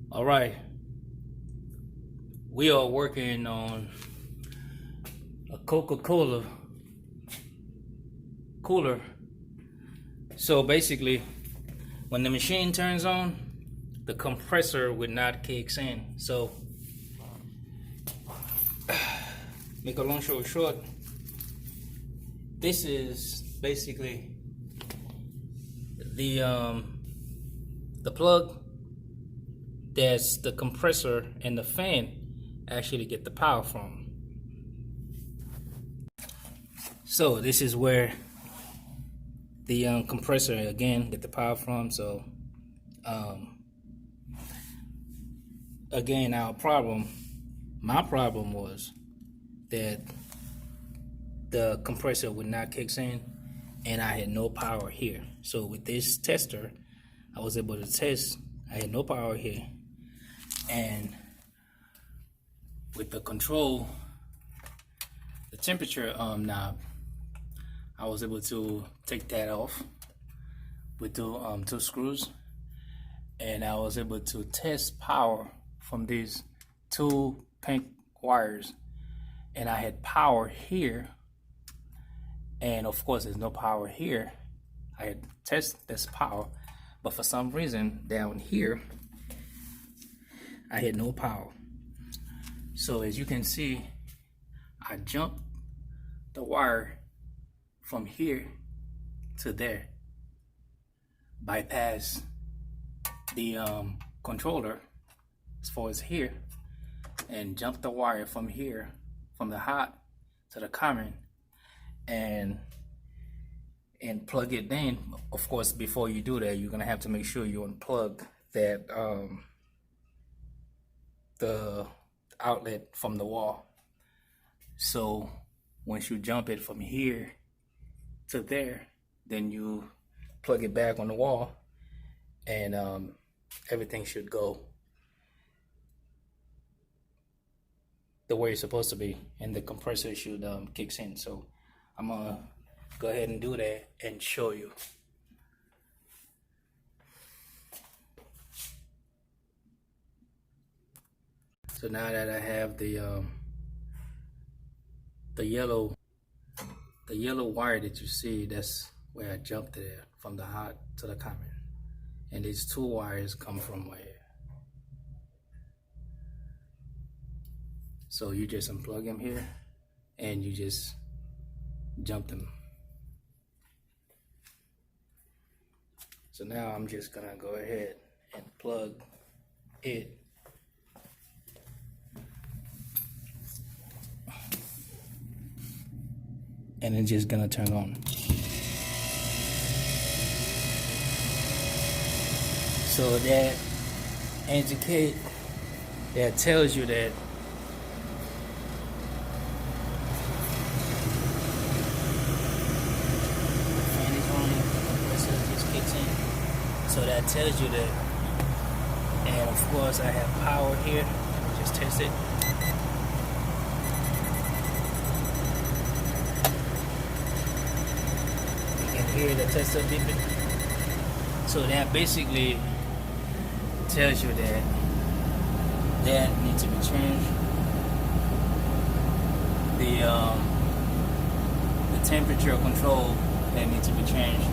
All right, we are working on a Coca-Cola cooler. So basically, when the machine turns on, the compressor would not kicks in. So, make a long story short, this is basically the plug that's the compressor and the fan actually get the power from. So this is where the compressor again get the power from. So again, my problem was that the compressor would not kick in and I had no power here. So with this tester, I was able to test. I had no power here, and with the control, the temperature knob, I was able to take that off with the two screws, and I was able to test power from these two pink wires, and I had power here, and of course there's no power here. I had tested this power, but for some reason down here I had no power. So as you can see, I jumped the wire from here to there, bypass the controller as far as here, and jump the wire from here, from the hot to the common, and plug it in. Of course, before you do that, you're gonna have to make sure you unplug that the outlet from the wall. So once you jump it from here to there, then you plug it back on the wall, and everything should go the way it's supposed to be, and the compressor should kicks in. So I'm gonna go ahead and do that and show you. So now that I have the yellow wire that you see, that's where I jumped it at, from the hot to the common, and these two wires come from where. So you just unplug them here, and you just jump them. So now I'm just gonna go ahead and plug it. And it's just gonna turn on. So that tells you that fan is on, the compressor just kicks in. So that tells you that, and of course I have power here. Let me just test it. Here the tester dipping. So that basically tells you that needs to be changed. The temperature control, that needs to be changed.